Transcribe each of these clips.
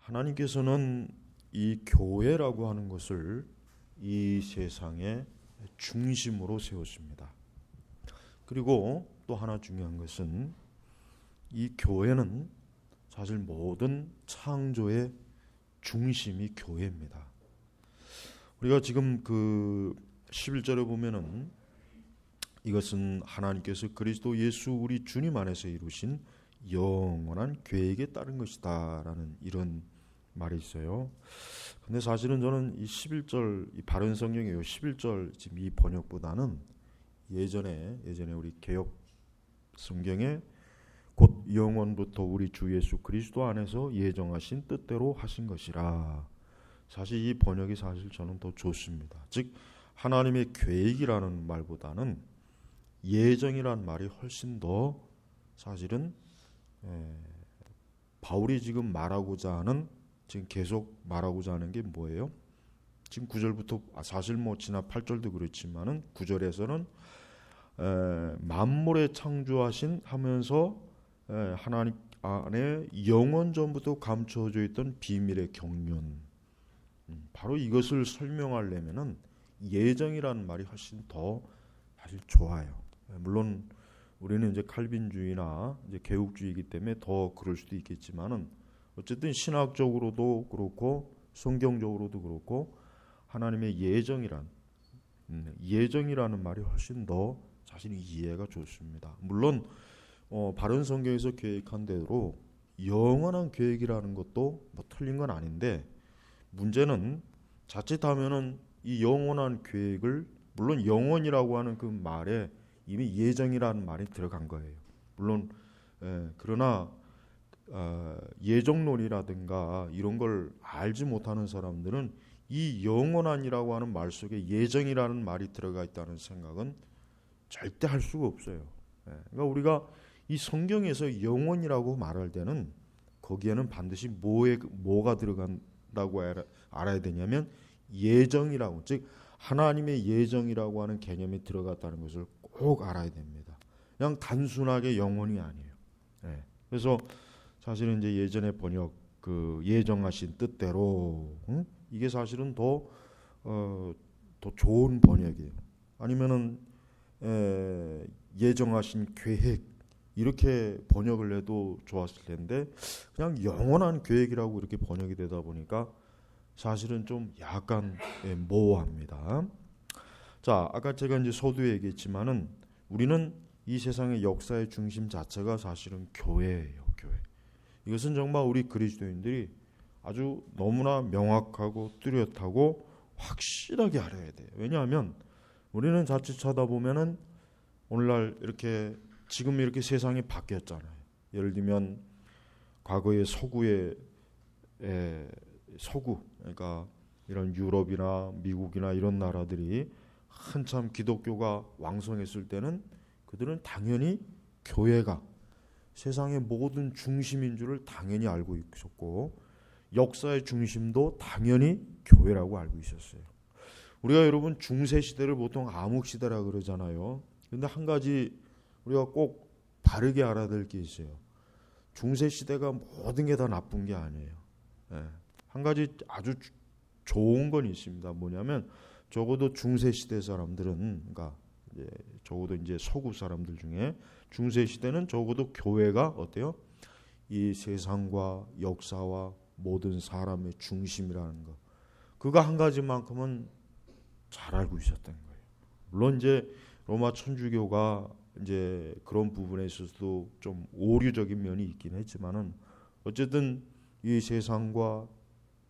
하나님께서는 이 교회라고 하는 것을 이 세상의 중심으로 세웠습니다. 그리고 또 하나 중요한 것은 이 교회는 사실 모든 창조의 중심이 교회입니다. 우리가 지금 그 11절에 보면은 이것은 하나님께서 그리스도 예수 우리 주님 안에서 이루신 영원한 계획에 따른 것이다 라는 이런 말이 있어요. 근데 사실은 저는 이 11절 이 바른 성경의 11절 지금 이 번역보다는 예전에 우리 개역 성경에 곧 영원부터 우리 주 예수 그리스도 안에서 예정하신 뜻대로 하신 것이라, 사실 이 번역이 사실 저는 더 좋습니다. 즉 하나님의 계획이라는 말보다는 예정이란 말이 훨씬 더 사실은 바울이 지금 말하고자 하는, 지금 계속 말하고자 하는 게 뭐예요? 지금 9절부터 사실 뭐 지난 8절도 그렇지만은 9절에서는 만물의 창조하신 하면서 하나님 안에 영원 전부터 감춰져 있던 비밀의 경륜, 바로 이것을 설명하려면은 예정이라는 말이 훨씬 더 사실 좋아요. 물론 우리는 이제 칼빈주의나 이제 개국주의이기 때문에 더 그럴 수도 있겠지만은 어쨌든 신학적으로도 그렇고 성경적으로도 그렇고 하나님의 예정이라는 말이 훨씬 더 사실 이해가 좋습니다. 물론 바른 성경에서 계획한 대로 영원한 계획이라는 것도 뭐 틀린 건 아닌데, 문제는 자칫하면은 이 영원한 계획을, 물론 영원이라고 하는 그 말에 이미 예정이라는 말이 들어간 거예요. 물론 그러나 예정론이라든가 이런 걸 알지 못하는 사람들은 이 영원한이라고 하는 말 속에 예정이라는 말이 들어가 있다는 생각은 절대 할 수가 없어요. 그러니까 우리가 이 성경에서 영원이라고 말할 때는 거기에는 반드시 뭐가 들어간다고 알아야 되냐면 예정이라고, 즉 하나님의 예정이라고 하는 개념이 들어갔다는 것을 꼭 알아야 됩니다. 그냥 단순하게 영원이 아니에요. 그래서 사실은 이제 예전에 번역 그 예정하신 뜻대로, 이게 사실은 더 좋은 번역이에요. 아니면은 예정하신 계획, 이렇게 번역을 해도 좋았을 텐데 그냥 영원한 계획이라고 이렇게 번역이 되다 보니까 사실은 좀 약간 모호합니다. 자, 아까 제가 이제 서두에 얘기했지만은 우리는 이 세상의 역사의 중심 자체가 사실은 교회예요. 교회. 이것은 정말 우리 그리스도인들이 아주 너무나 명확하고 뚜렷하고 확실하게 알아야 돼요. 왜냐하면 우리는 자칫 찾아보면은 오늘날 이렇게 지금 이렇게 세상이 바뀌었잖아요. 예를 들면 과거의 서구, 그러니까 이런 유럽이나 미국이나 이런 나라들이 한참 기독교가 왕성했을 때는 그들은 당연히 교회가 세상의 모든 중심인 줄을 당연히 알고 있었고, 역사의 중심도 당연히 교회라고 알고 있었어요. 우리가 여러분 중세 시대를 보통 암흑 시대라 그러잖아요. 근데 한 가지 우리가 꼭 바르게 알아야 될 게 있어요. 중세 시대가 모든 게 다 나쁜 게 아니에요. 한 가지 아주 좋은 건 있습니다. 뭐냐면 적어도 중세 시대 사람들은, 그러니까 이제 적어도 이제 서구 사람들 중에 중세 시대는 적어도 교회가 어때요? 이 세상과 역사와 모든 사람의 중심이라는 거, 그거 한 가지만큼은 잘 알고 있었던 거예요. 물론 이제 로마 천주교가 이제 그런 부분에 있어서도 좀 오류적인 면이 있긴 했지만은 어쨌든 이 세상과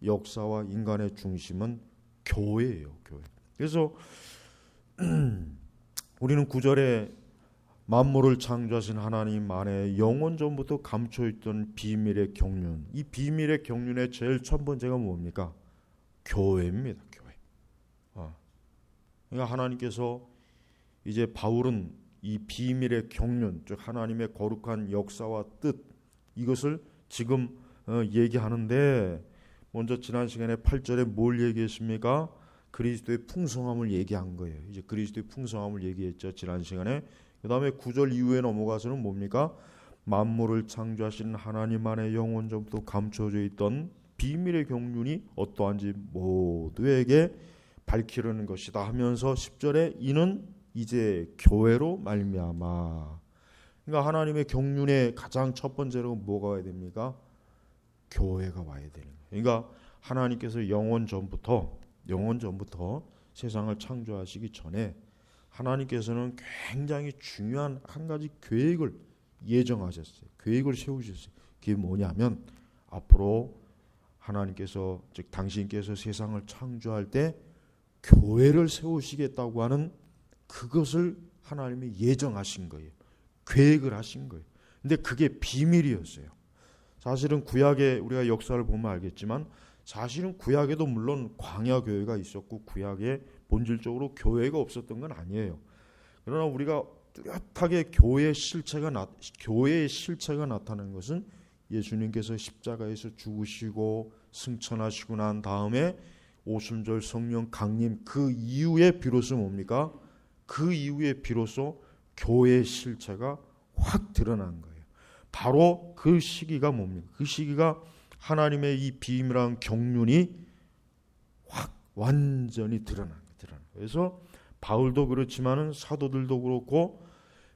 역사와 인간의 중심은 교회예요, 교회. 그래서 우리는 9절에 만물을 창조하신 하나님 안에 영원 전부터 감춰있던 비밀의 경륜, 이 비밀의 경륜의 제일 첫 번째가 뭡니까? 교회입니다. 교회. 그러니까 하나님께서 이제 바울은 이 비밀의 경륜, 즉 하나님의 거룩한 역사와 뜻, 이것을 지금 얘기하는데, 먼저 지난 시간에 8절에 뭘 얘기했습니까? 그리스도의 풍성함을 얘기한 거예요. 이제 그리스도의 풍성함을 얘기했죠, 지난 시간에. 그 다음에 9절 이후에 넘어가서는 뭡니까? 만물을 창조하신 하나님 안에 영원 전부터 감춰져 있던 비밀의 경륜이 어떠한지 모두에게 밝히려는 것이다 하면서 10절에 이는 이제 교회로 말미암아. 그러니까 하나님의 경륜의 가장 첫 번째로 뭐가 와야 됩니까? 교회가 와야 되는 거예요. 그러니까 하나님께서 영원 전부터 세상을 창조하시기 전에 하나님께서는 굉장히 중요한 한 가지 계획을 예정하셨어요. 계획을 세우셨어요. 그게 뭐냐면 앞으로 하나님께서 즉 당신께서 세상을 창조할 때 교회를 세우시겠다고 하는 그것을 하나님이 예정하신 거예요. 계획을 하신 거예요. 근데 그게 비밀이었어요. 사실은 구약의 우리가 역사를 보면 알겠지만 사실은 구약에도 물론 광야 교회가 있었고 구약에 본질적으로 교회가 없었던 건 아니에요. 그러나 우리가 뚜렷하게 교회의 실체가 나타나는 것은 예수님께서 십자가에서 죽으시고 승천하시고 난 다음에 오순절 성령 강림 그 이후에 비로소 뭡니까? 그 이후에 비로소 교회의 실체가 확 드러난 거예요. 바로 그 시기가 뭡니까? 그 시기가 하나님의 이 비밀한 경륜이 확 완전히 드러난 거예요. 그래서 바울도 그렇지만은 사도들도 그렇고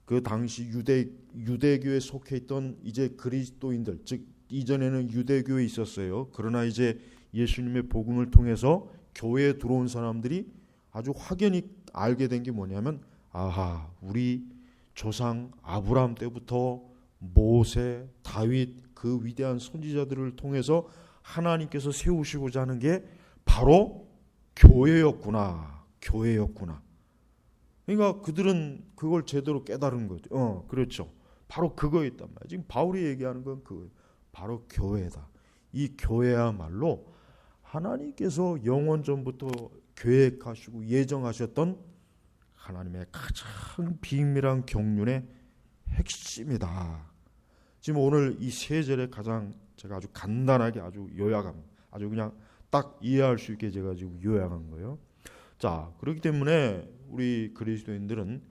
그 당시 유대교에 속해 있던 이제 그리스도인들, 즉 이전에는 유대교에 있었어요. 그러나 이제 예수님의 복음을 통해서 교회에 들어온 사람들이 아주 확연히 알게 된 게 뭐냐면 아하, 우리 조상 아브라함 때부터 모세, 다윗 그 위대한 선지자들을 통해서 하나님께서 세우시고자 하는 게 바로 교회였구나. 그러니까 그들은 그걸 제대로 깨달은 거죠. 그렇죠. 바로 그거였단 말이에요. 지금 바울이 얘기하는 건 그거예요. 바로 교회다. 이 교회야말로 하나님께서 영원 전부터 계획하시고 예정하셨던 하나님의 가장 비밀한 경륜의 핵심이다. 지금 오늘 이 세 절에 가장 제가 아주 간단하게 아주 그냥 딱 이해할 수 있게 제가 지금 요약한 거예요. 자, 그렇기 때문에 우리 그리스도인들은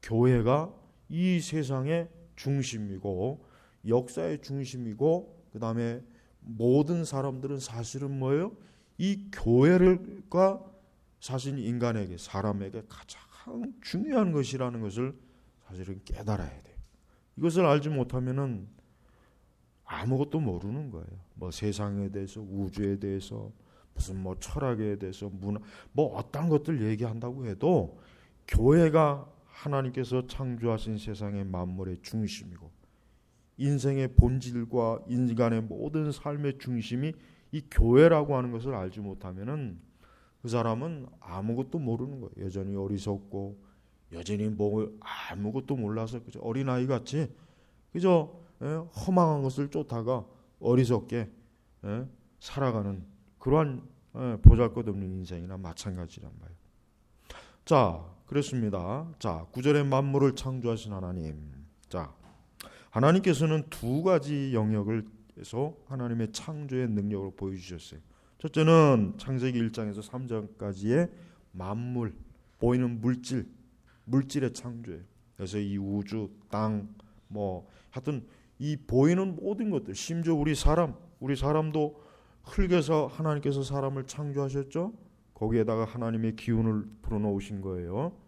교회가 이 세상의 중심이고 역사의 중심이고 그 다음에 모든 사람들은 사실은 뭐예요? 이 교회가 사실 인간에게 사람에게 가장 중요한 것이라는 것을 사실은 깨달아야 돼요. 이것을 알지 못하면은 아무것도 모르는 거예요. 뭐 세상에 대해서, 우주에 대해서, 무슨 뭐 철학에 대해서, 문화, 뭐 어떤 것들 얘기한다고 해도 교회가 하나님께서 창조하신 세상의 만물의 중심이고 인생의 본질과 인간의 모든 삶의 중심이 이 교회라고 하는 것을 알지 못하면은 그 사람은 아무것도 모르는 거예요. 여전히 어리석고 여전히 뭐 아무것도 몰라서 그저 어린아이 같이 그저 허망한 것을 쫓다가 어리석게 살아가는 그러한 보잘것없는 인생이나 마찬가지란 말이에요. 자, 그렇습니다. 자, 9절에 만물을 창조하신 하나님. 자, 하나님께서는 두 가지 영역에서 하나님의 창조의 능력을 보여주셨어요. 첫째는 창세기 1장에서 3장까지의 만물, 보이는 물질의 창조예요. 그래서 이 우주, 땅, 뭐 하여튼 이 보이는 모든 것들, 심지어 우리 사람도 흙에서 하나님께서 사람을 창조하셨죠. 거기에다가 하나님의 기운을 불어넣으신 거예요.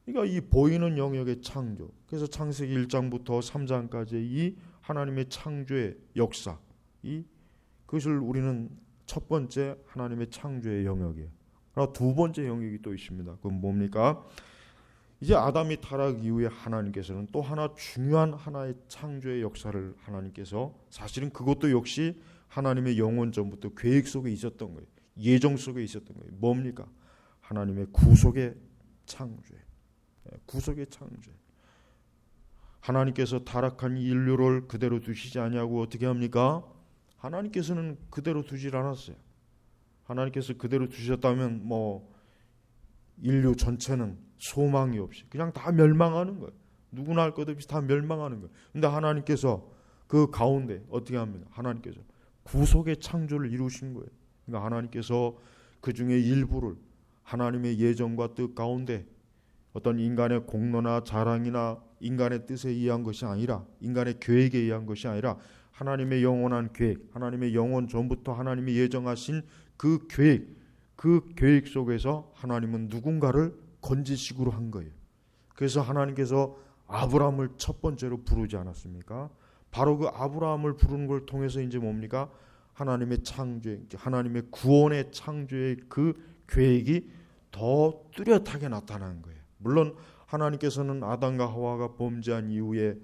그러니까 이 보이는 영역의 창조. 그래서 창세기 1장부터 3장까지의 이 하나님의 창조의 역사, 그것을 우리는 첫 번째 하나님의 창조의 영역이에요. 그러나 두 번째 영역이 또 있습니다. 그건 뭡니까? 이제 아담이 타락 이후에 하나님께서는 또 하나 중요한 하나의 창조의 역사를 하나님께서 사실은 그것도 역시 하나님의 영원 전부터 계획 속에 있었던 거예요. 예정 속에 있었던 거예요. 뭡니까? 하나님의 구속의 창조예요. 구속의 창조예요. 하나님께서 타락한 인류를 그대로 두시지 아니하고 어떻게 합니까? 하나님께서는 그대로 두질 않았어요. 하나님께서 그대로 두셨다면 뭐 인류 전체는 소망이 없이 그냥 다 멸망하는 거예요. 누구나 할 것 없이 다 멸망하는 거예요. 근데 하나님께서 그 가운데 어떻게 합니까? 하나님께서 구속의 창조를 이루신 거예요. 그러니까 하나님께서 그 중에 일부를 하나님의 예정과 뜻 가운데 어떤 인간의 공로나 자랑이나 인간의 뜻에 의한 것이 아니라 인간의 계획에 의한 것이 아니라 하나님의 영원한 계획, 하나님의 영원 전부터 하나님이 예정하신 그 계획 속에서 하나님은 누군가를 건지식으로 한 거예요. 그래서 하나님께서 아브라함을 첫 번째로 부르지 않았습니까? 바로 그 아브라함을 부르는 걸 통해서 이제 뭡니까? 하나님의 창조의, 하나님의 구원의 창조의 그 계획이 더 뚜렷하게 나타난 거예요. 물론 하나님께서는 아담과 하와가 범죄한 이후에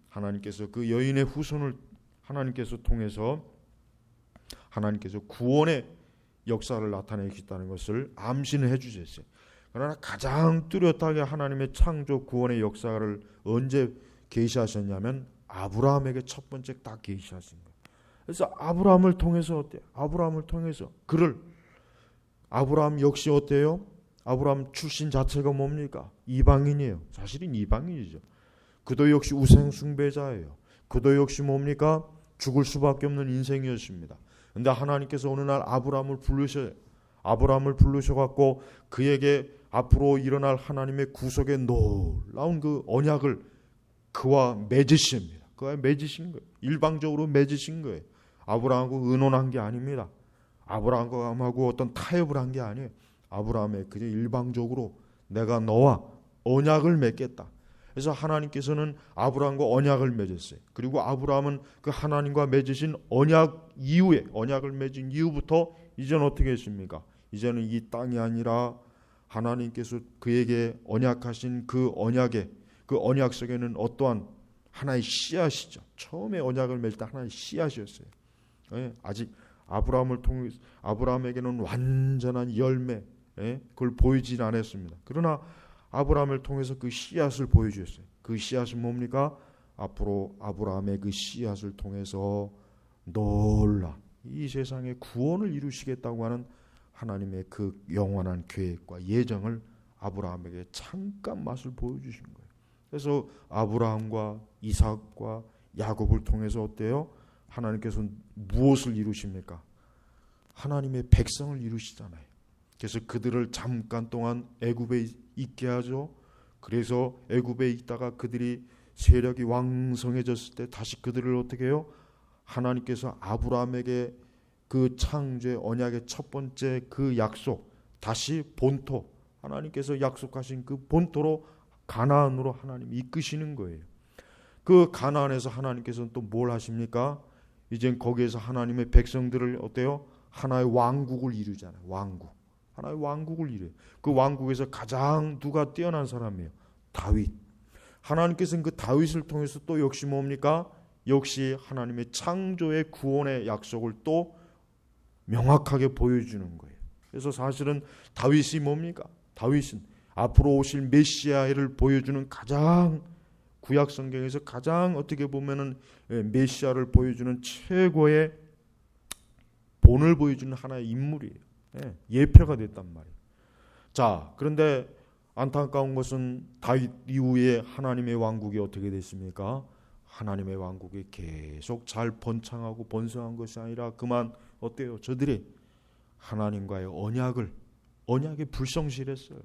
하나님께서 그 여인의 후손을 하나님께서 통해서 하나님께서 구원의 역사를 나타내시다는 것을 암시는 해주셨어요. 그러나 가장 뚜렷하게 하나님의 창조 구원의 역사를 언제 계시하셨냐면 아브라함에게 첫 번째 딱 계시하신 거예요. 그래서 아브라함을 통해서 어때요? 아브라함을 통해서 아브라함 역시 어때요? 아브라함 출신 자체가 뭡니까? 이방인이에요. 사실은 이방인이죠. 그도 역시 우상 숭배자예요. 그도 역시 뭡니까? 죽을 수밖에 없는 인생이었습니다. 그런데 하나님께서 어느 날 아브라함을 부르셔갖고 그에게 앞으로 일어날 하나님의 구속의 놀라운 그 언약을 그와 맺으십니다. 그와 맺으신 거예요. 일방적으로 맺으신 거예요. 아브라함하고 의논한 게 아닙니다. 아브라함하고 어떤 타협을 한 게 아니에요. 아브라함의 그저 일방적으로 내가 너와 언약을 맺겠다. 그래서 하나님께서는 아브라함과 언약을 맺었어요. 그리고 아브라함은 그 하나님과 맺으신 언약 이후에 언약을 맺은 이후부터 이제는 어떻게 했습니까? 이제는 이 땅이 아니라 하나님께서 그에게 언약하신 그 언약의 그 언약 속에는 어떠한 하나의 씨앗이죠. 처음에 언약을 맺을 때 하나의 씨앗이었어요. 아직 아브라함을 통해 아브라함에게는 완전한 열매 그걸 보이진 않았습니다. 그러나 아브라함을 통해서 그 씨앗을 보여주셨어요. 그 씨앗은 뭡니까? 앞으로 아브라함의 그 씨앗을 통해서 놀라 이 세상의 구원을 이루시겠다고 하는 하나님의 그 영원한 계획과 예정을 아브라함에게 잠깐 맛을 보여주신 거예요. 그래서 아브라함과 이삭과 야곱을 통해서 어때요? 하나님께서 무엇을 이루십니까? 하나님의 백성을 이루시잖아요. 그래서 그들을 잠깐 동안 애굽에 있게 하죠. 그래서 애굽에 있다가 그들이 세력이 왕성해졌을 때 다시 그들을 어떻게 해요? 하나님께서 아브라함에게 그 창조의 언약의 첫 번째 그 약속, 다시 본토, 하나님께서 약속하신 그 본토로 가나안으로 하나님 이끄시는 거예요. 그 가나안에서 하나님께서는 또 뭘 하십니까? 이젠 거기에서 하나님의 백성들을 어때요? 하나의 왕국을 이루잖아요. 왕국. 하나의 왕국을 이루어요. 그 왕국에서 가장 누가 뛰어난 사람이에요? 다윗. 하나님께서는 그 다윗을 통해서 또 역시 뭡니까? 역시 하나님의 창조의 구원의 약속을 또 명확하게 보여주는 거예요. 그래서 사실은 다윗이 뭡니까? 다윗은 앞으로 오실 메시아를 보여주는 가장 구약 성경에서 가장 어떻게 보면은 메시아를 보여주는 최고의 본을 보여주는 하나의 인물이에요. 예표가 됐단 말이에요. 자, 그런데 안타까운 것은 다윗 이후에 하나님의 왕국이 어떻게 됐습니까? 하나님의 왕국이 계속 잘 번창하고 번성한 것이 아니라 그만 어때요? 저들이 하나님과의 언약에 불성실했어요.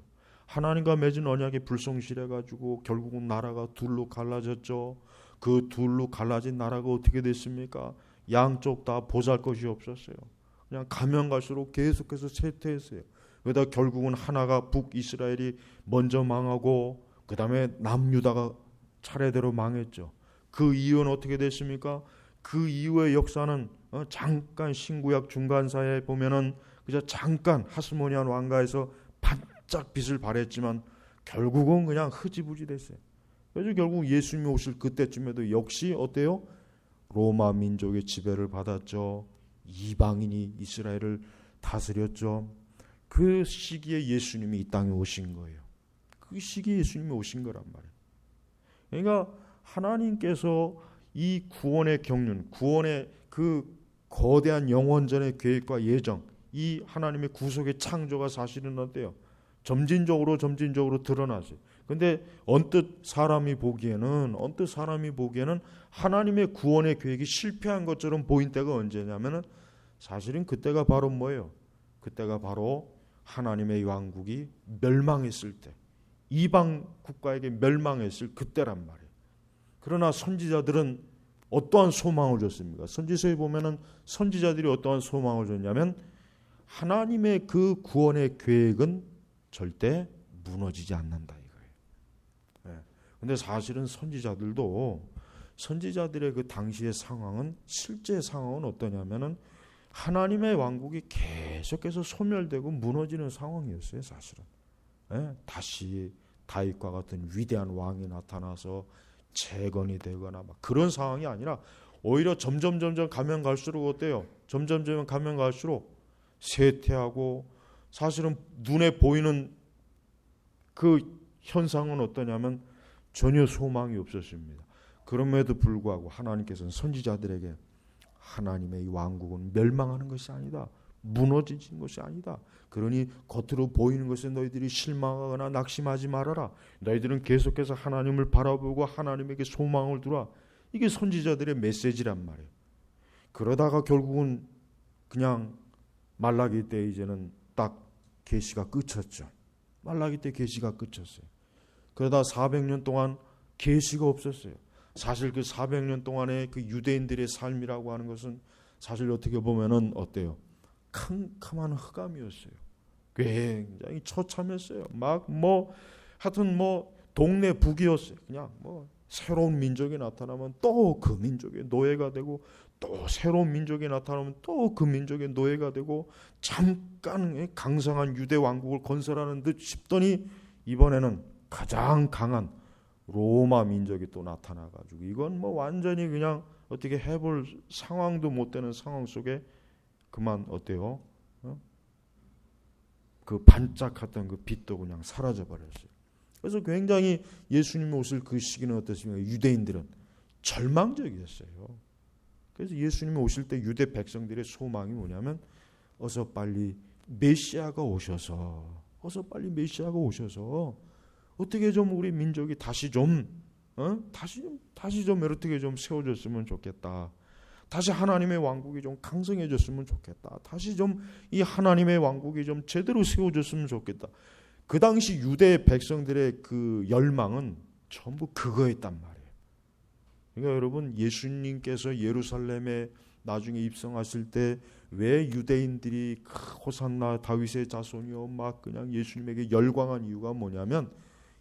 하나님과 맺은 언약에 불성실해가지고 결국은 나라가 둘로 갈라졌죠. 그 둘로 갈라진 나라가 어떻게 됐습니까? 양쪽 다 보잘것이 없었어요. 그냥 가면 갈수록 계속해서 쇠퇴했어요. 그러다 결국은 하나가 북이스라엘이 먼저 망하고 그 다음에 남유다가 차례대로 망했죠. 그 이유는 어떻게 됐습니까? 그 이후의 역사는 잠깐 신구약 중간사에 보면은 그저 잠깐 하스모니안 왕가에서 반짝 빛을 발했지만 결국은 그냥 흐지부지 됐어요. 그래서 결국 예수님이 오실 그때쯤에도 역시 어때요? 로마 민족의 지배를 받았죠. 이방인이 이스라엘을 다스렸죠. 그 시기에 예수님이 이 땅에 오신 거예요. 그 시기에 예수님이 오신 거란 말이에요. 그러니까 하나님께서 이 구원의 경륜, 구원의 그 거대한 영원전의 계획과 예정, 이 하나님의 구속의 창조가 사실은 어때요? 점진적으로 드러나죠. 그런데 언뜻 사람이 보기에는 하나님의 구원의 계획이 실패한 것처럼 보인 때가 언제냐면은 사실은 그때가 바로 뭐예요? 그때가 바로 하나님의 왕국이 멸망했을 때, 이방 국가에게 멸망했을 그때란 말이에요. 그러나 선지자들은 어떠한 소망을 줬습니까? 선지서에 보면은 선지자들이 어떠한 소망을 줬냐면 하나님의 그 구원의 계획은 절대 무너지지 않는다 이거예요. 근데 사실은 선지자들의 그 당시의 상황은 실제 상황은 어떠냐면은 하나님의 왕국이 계속해서 소멸되고 무너지는 상황이었어요, 사실은. 다시 다윗과 같은 위대한 왕이 나타나서 재건이 되거나 막 그런 상황이 아니라 오히려 점점 가면 갈수록 어때요? 점점 가면 갈수록 쇠퇴하고 사실은 눈에 보이는 그 현상은 어떠냐면 전혀 소망이 없었습니다. 그럼에도 불구하고 하나님께서는 선지자들에게 하나님의 이 왕국은 멸망하는 것이 아니다. 무너지는 것이 아니다. 그러니 겉으로 보이는 것에 너희들이 실망하거나 낙심하지 말아라. 너희들은 계속해서 하나님을 바라보고 하나님에게 소망을 두라. 이게 선지자들의 메시지란 말이에요. 그러다가 결국은 그냥 말라기 때 이제는 딱 계시가 끝쳤죠. 말라기 때 계시가 끝쳤어요. 그러다 400년 동안 계시가 없었어요. 사실 그 400년 동안의 그 유대인들의 삶이라고 하는 것은 사실 어떻게 보면은 어때요? 캄캄한 흑암이었어요. 굉장히 처참했어요. 하여튼 동네 북이었어요. 그냥 새로운 민족이 나타나면 또 그 민족의 노예가 되고 또 새로운 민족이 나타나면 또 그 민족의 노예가 되고 잠깐 강성한 유대 왕국을 건설하는 듯 싶더니 이번에는 가장 강한 로마 민족이 또 나타나가지고 이건 완전히 그냥 어떻게 해볼 상황도 못 되는 상황 속에 그만 어때요? 그 반짝했던 그 빛도 그냥 사라져 버렸어요. 그래서 굉장히 예수님이 오실 그 시기는 어떻습니까? 유대인들은 절망적이었어요. 그래서 예수님이 오실 때 유대 백성들의 소망이 뭐냐면 어서 빨리 메시아가 오셔서 어떻게 좀 우리 민족이 다시 좀 어떻게 좀 세워졌으면 좋겠다. 다시 하나님의 왕국이 좀 강성해졌으면 좋겠다. 다시 좀 이 하나님의 왕국이 좀 제대로 세워졌으면 좋겠다. 그 당시 유대 백성들의 그 열망은 전부 그거였단 말이에요. 그러니까 여러분 예수님께서 예루살렘에 나중에 입성하실 때 왜 유대인들이 호산나 다윗의 자손이요 막 그냥 예수님에게 열광한 이유가 뭐냐면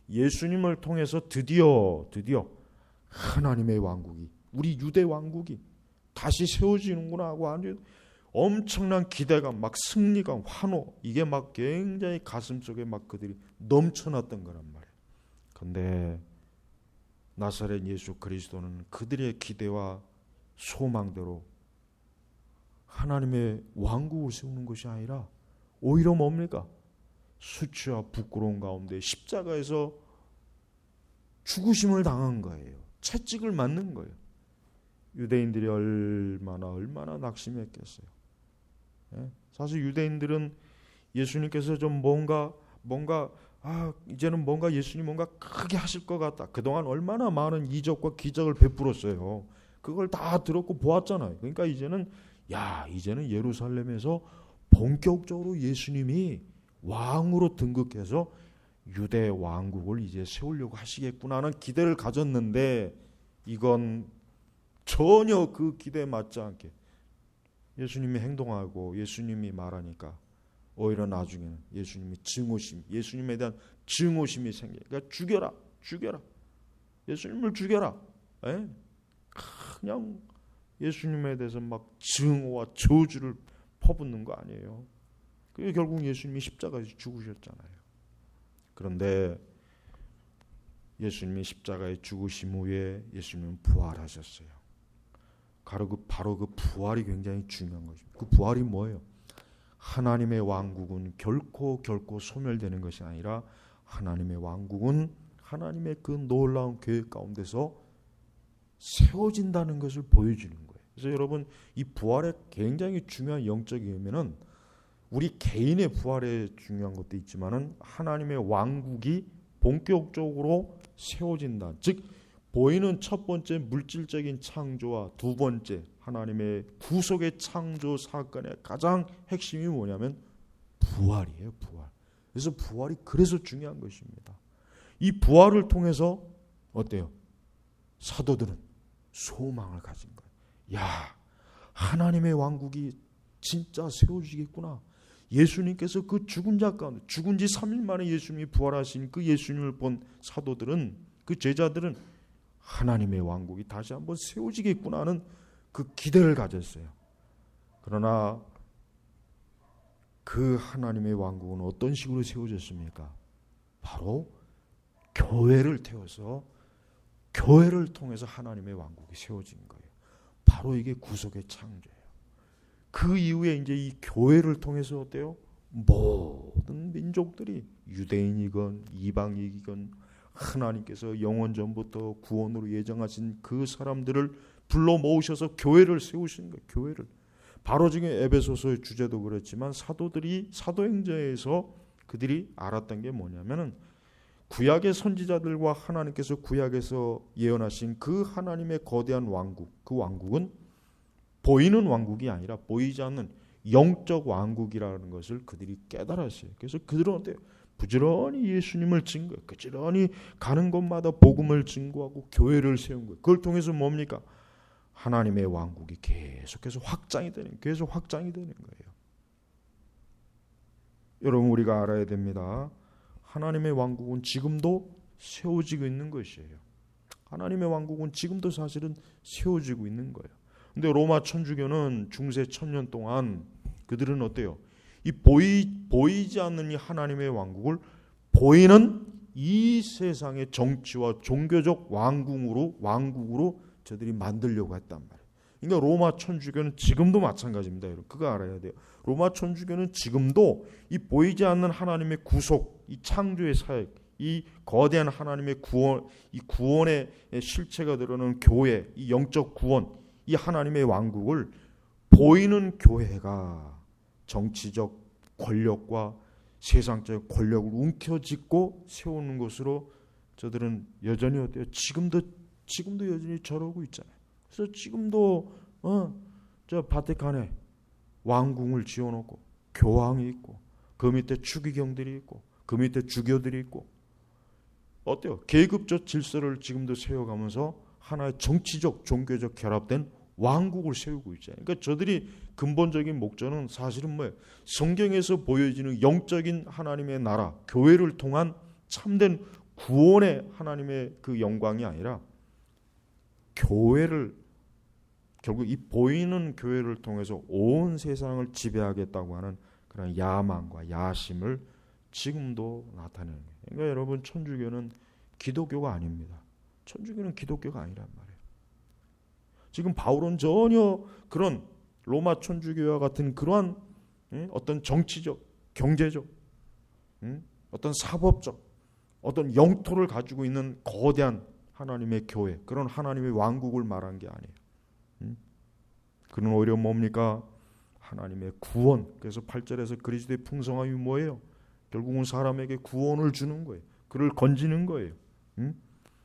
예수님을 통해서 드디어 하나님의 왕국이 우리 유대 왕국이 다시 세워지는구나 하고 아주 엄청난 기대감, 막 승리감, 환호 이게 막 굉장히 가슴속에 막 그들이 넘쳐났던 거란 말이에요. 그런데 나사렛 예수 그리스도는 그들의 기대와 소망대로 하나님의 왕국을 세우는 것이 아니라 오히려 뭡니까? 수치와 부끄러운 가운데 십자가에서 죽으심을 당한 거예요. 채찍을 맞는 거예요. 유대인들이 얼마나 낙심했겠어요. 사실 유대인들은 예수님께서 좀 이제는 뭔가 예수님 뭔가 크게 하실 것 같다. 그동안 얼마나 많은 이적과 기적을 베풀었어요. 그걸 다 들었고 보았잖아요. 그러니까 이제는 예루살렘에서 본격적으로 예수님이 왕으로 등극해서 유대 왕국을 이제 세우려고 하시겠구나 하는 기대를 가졌는데 이건 전혀 그 기대에 맞지 않게 예수님이 행동하고 예수님이 말하니까 오히려 나중에는 예수님에 대한 증오심이 생겨요. 그러니까 죽여라. 예수님을 죽여라. 그냥 예수님에 대해서 막 증오와 저주를 퍼붓는 거 아니에요. 그게 결국 예수님이 십자가에서 죽으셨잖아요. 그런데 예수님이 십자가에 죽으심 후에 예수님은 부활하셨어요. 바로 그 부활이 굉장히 중요한 것입니다. 그 부활이 뭐예요? 하나님의 왕국은 결코 소멸되는 것이 아니라 하나님의 왕국은 하나님의 그 놀라운 계획 가운데서 세워진다는 것을 보여주는 거예요. 그래서 여러분 이 부활의 굉장히 중요한 영적 의미는 우리 개인의 부활에 중요한 것도 있지만은 하나님의 왕국이 본격적으로 세워진다. 즉 보이는 첫 번째 물질적인 창조와 두 번째 하나님의 구속의 창조 사건의 가장 핵심이 뭐냐면 부활이에요. 부활. 그래서 부활이 그래서 중요한 것입니다. 이 부활을 통해서 어때요? 사도들은 소망을 가진 거예요. 야, 하나님의 왕국이 진짜 세워지겠구나. 예수님께서 그 죽은 자 가운데, 죽은 지 3일 만에 예수님이 부활하신 그 예수님을 본 사도들은, 그 제자들은 하나님의 왕국이 다시 한번 세워지겠구나 하는 그 기대를 가졌어요. 그러나 그 하나님의 왕국은 어떤 식으로 세워졌습니까? 바로 교회를 태워서, 교회를 통해서 하나님의 왕국이 세워진 거예요. 바로 이게 구속의 창조예요. 그 이후에 이제 이 교회를 통해서 어때요? 모든 민족들이, 유대인이건 이방이건 하나님께서 영원 전부터 구원으로 예정하신 그 사람들을 불러 모으셔서 교회를 세우신 거예요. 교회를. 바로 지금 에베소서의 주제도 그렇지만 사도들이, 사도행전에서 그들이 알았던 게 뭐냐면은 구약의 선지자들과 하나님께서 구약에서 예언하신 그 하나님의 거대한 왕국, 그 왕국은 보이는 왕국이 아니라 보이지 않는 영적 왕국이라는 것을 그들이 깨달았어요. 그래서 그들은 어때요? 부지런히 예수님을 증거해요. 부지런히 가는 곳마다 복음을 증거하고 교회를 세운 거예요. 그걸 통해서 뭡니까? 하나님의 왕국이 계속해서 확장이 되는 거예요. 여러분, 우리가 알아야 됩니다. 하나님의 왕국은 지금도 세워지고 있는 것이에요. 하나님의 왕국은 지금도 사실은 세워지고 있는 거예요. 근데 로마 천주교는 중세 1000년 동안 그들은 어때요? 이 보이지 않는 이 하나님의 왕국을 보이는 이 세상의 정치와 종교적 왕국으로 저들이 만들려고 했단 말이에요. 그러니까 로마 천주교는 지금도 마찬가지입니다. 여러분, 그거 알아야 돼요. 로마 천주교는 지금도 이 보이지 않는 하나님의 구속, 이 창조의 사역, 이 거대한 하나님의 구원, 이 구원의 실체가 드러나는 교회, 이 영적 구원, 이 하나님의 왕국을 보이는 교회가 정치적 권력과 세상적 권력을 움켜쥐고 세우는 것으로 저들은 여전히 어때요? 지금도 여전히 저러고 있잖아요. 그래서 지금도 저 바티칸에 왕궁을 지어놓고 교황이 있고 그 밑에 추기경들이 있고 그 밑에 주교들이 있고 어때요? 계급적 질서를 지금도 세워가면서 하나의 정치적 종교적 결합된 왕국을 세우고 있잖아요. 그러니까 저들이 근본적인 목적은 사실은 뭐예요? 성경에서 보여지는 영적인 하나님의 나라, 교회를 통한 참된 구원의 하나님의 그 영광이 아니라 교회를, 결국 이 보이는 교회를 통해서 온 세상을 지배하겠다고 하는 그런 야망과 야심을 지금도 나타내는 거예요. 그러니까 여러분, 천주교는 기독교가 아닙니다. 천주교는 기독교가 아니란 말이에요. 지금 바울은 전혀 그런 로마 천주교와 같은 그러한 어떤 정치적, 경제적, 어떤 사법적, 어떤 영토를 가지고 있는 거대한 하나님의 교회, 그런 하나님의 왕국을 말한 게 아니에요. 그는 오히려 뭡니까? 하나님의 구원. 그래서 8절에서 그리스도의 풍성함이 뭐예요? 결국은 사람에게 구원을 주는 거예요. 그를 건지는 거예요.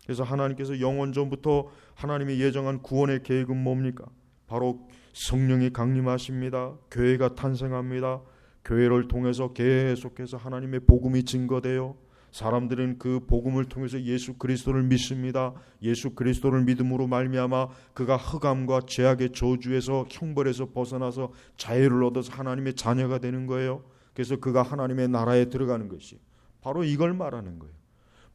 그래서 하나님께서 영원 전부터 하나님이 예정한 구원의 계획은 뭡니까? 바로 성령이 강림하십니다. 교회가 탄생합니다. 교회를 통해서 계속해서 하나님의 복음이 증거돼요. 사람들은 그 복음을 통해서 예수 그리스도를 믿습니다. 예수 그리스도를 믿음으로 말미암아 그가 흑암과 죄악의 저주에서, 형벌에서 벗어나서 자유를 얻어서 하나님의 자녀가 되는 거예요. 그래서 그가 하나님의 나라에 들어가는 것이 바로 이걸 말하는 거예요.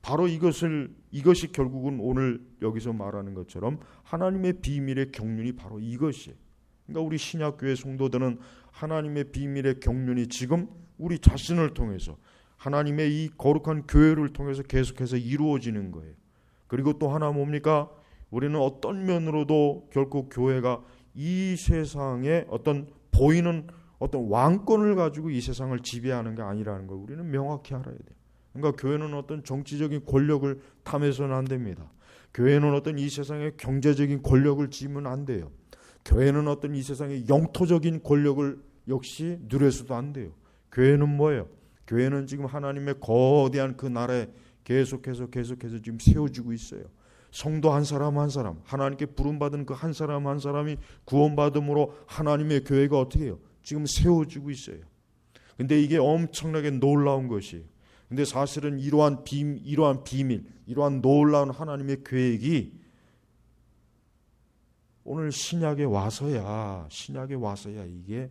바로 이것이 결국은 오늘 여기서 말하는 것처럼 하나님의 비밀의 경륜이 바로 이것이에요. 그러니까 우리 신약교회 성도들은 하나님의 비밀의 경륜이 지금 우리 자신을 통해서 하나님의 이 거룩한 교회를 통해서 계속해서 이루어지는 거예요. 그리고 또 하나 뭡니까? 우리는 어떤 면으로도 결국 교회가 이 세상에 어떤 보이는 어떤 왕권을 가지고 이 세상을 지배하는 게 아니라는 걸 우리는 명확히 알아야 돼요. 그러니까 교회는 어떤 정치적인 권력을 탐해서는 안 됩니다. 교회는 어떤 이 세상의 경제적인 권력을 쥐면 안 돼요. 교회는 어떤 이 세상의 영토적인 권력을 역시 누려서도 안 돼요. 교회는 뭐예요? 교회는 지금 하나님의 거대한 그 나라에 계속해서 지금 세워지고 있어요. 성도 한 사람 한 사람, 하나님께 부름받은 그 한 사람 한 사람이 구원받음으로 하나님의 교회가 어떻게 해요? 지금 세워지고 있어요. 근데 이게 엄청나게 놀라운 것이에요. 근데 사실은 이러한 비밀, 이러한 놀라운 하나님의 계획이 오늘 신약에 와서야 이게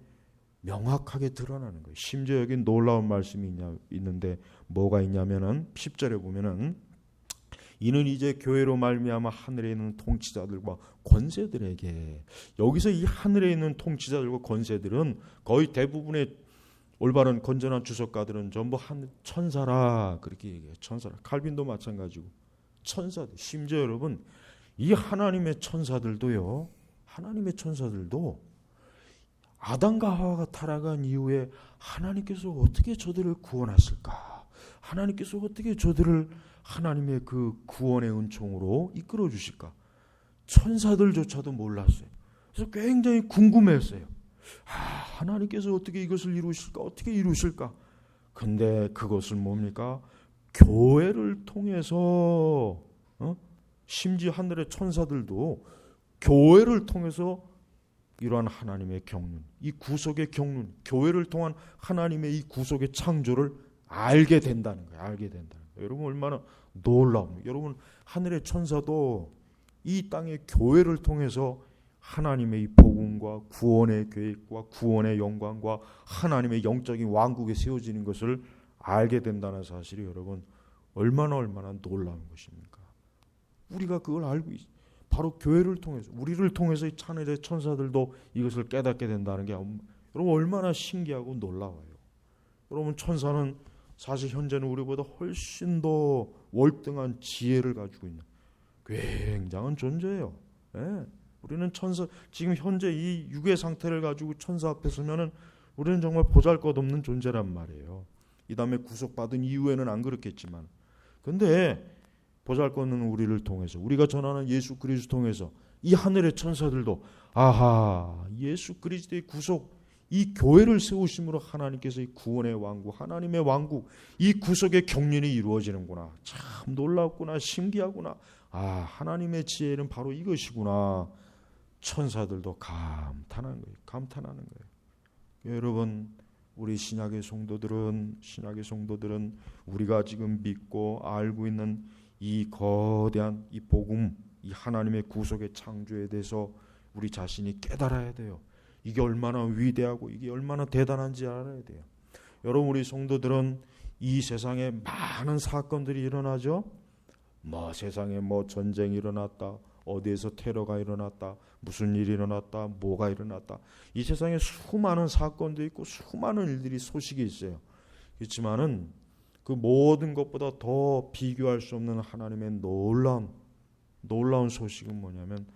명확하게 드러나는 거예요. 심지어 여기 놀라운 말씀이 있는데 뭐가 있냐면은 10절에 보면은 이는 이제 교회로 말미암아 하늘에 있는 통치자들과 권세들에게, 여기서 이 하늘에 있는 통치자들과 권세들은 거의 대부분의 올바른 건전한 주석가들은 전부 한 천사라 그렇게 얘기해요. 천사라. 칼빈도 마찬가지고 천사들. 심지어 여러분 이 하나님의 천사들도 아담과 하와가 타락한 이후에 하나님께서 어떻게 저들을 구원하실까? 하나님께서 어떻게 저들을 하나님의 그 구원의 은총으로 이끌어 주실까? 천사들조차도 몰랐어요. 그래서 굉장히 궁금했어요. 하나님께서 어떻게 이것을 이루실까? 어떻게 이루실까? 근데 그것을 뭡니까? 교회를 통해서, 심지어 하늘의 천사들도 교회를 통해서 이러한 하나님의 경륜, 이 구속의 경륜, 교회를 통한 하나님의 이 구속의 창조를 알게 된다는 거예요. 알게 된다는 거예요. 여러분 얼마나 놀라운, 여러분 하늘의 천사도 이 땅의 교회를 통해서 하나님의 이 복음과 구원의 계획과 구원의 영광과 하나님의 영적인 왕국에 세워지는 것을 알게 된다는 사실이 여러분 얼마나 놀라운 것입니까? 우리가 그걸 알고 있어요. 바로 교회를 통해서, 우리를 통해서 이 하늘의 천사들도 이것을 깨닫게 된다는 게 여러분 얼마나 신기하고 놀라워요. 여러분 천사는 사실 현재는 우리보다 훨씬 더 월등한 지혜를 가지고 있는 굉장한 존재예요. 네. 우리는 천사, 지금 현재 이 육의 상태를 가지고 천사 앞에 서면은 우리는 정말 보잘것없는 존재란 말이에요. 이 다음에 구속받은 이후에는 안 그렇겠지만, 근데 보잘것없는 우리를 통해서, 우리가 전하는 예수 그리스도 통해서 이 하늘의 천사들도 예수 그리스도의 구속, 이 교회를 세우심으로 하나님께서 이 구원의 왕국, 하나님의 왕국, 이 구속의 경륜이 이루어지는구나. 참 놀랍구나, 신기하구나. 하나님의 지혜는 바로 이것이구나. 천사들도 감탄하는 거예요. 여러분, 우리 신약의 성도들은 우리가 지금 믿고 알고 있는 이 거대한 이 복음, 이 하나님의 구속의 창조에 대해서 우리 자신이 깨달아야 돼요. 이게 얼마나 위대하고 이게 얼마나 대단한지 알아야 돼요. 여러분, 우리 성도들은 이 세상에 많은 사건들이 일어나죠. 세상에 전쟁이 일어났다, 어디에서 테러가 일어났다, 무슨 일이 일어났다, 뭐가 일어났다. 이 세상에 수많은 사건도 있고 수많은 일들이 소식이 있어요. 그렇지만은 그 모든 것보다 더 비교할 수 없는 하나님의 놀라운 소식은 뭐냐면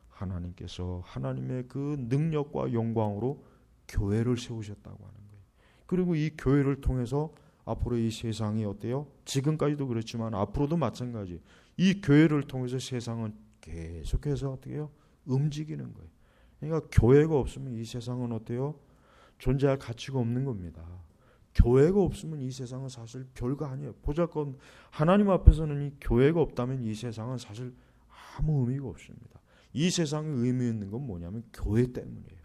하나님께서 하나님의 그 능력과 영광으로 교회를 세우셨다고 하는 거예요. 그리고 이 교회를 통해서 앞으로 이 세상이 어때요? 지금까지도 그렇지만 앞으로도 마찬가지. 이 교회를 통해서 세상은 계속해서 어떻게 해요? 움직이는 거예요. 그러니까 교회가 없으면 이 세상은 어때요? 존재할 가치가 없는 겁니다. 교회가 없으면 이 세상은 사실 별거 아니에요. 보잘것 하나님 앞에서는 이 교회가 없다면 이 세상은 사실 아무 의미가 없습니다. 이 세상에 의미 있는 건 뭐냐면 교회 때문이에요.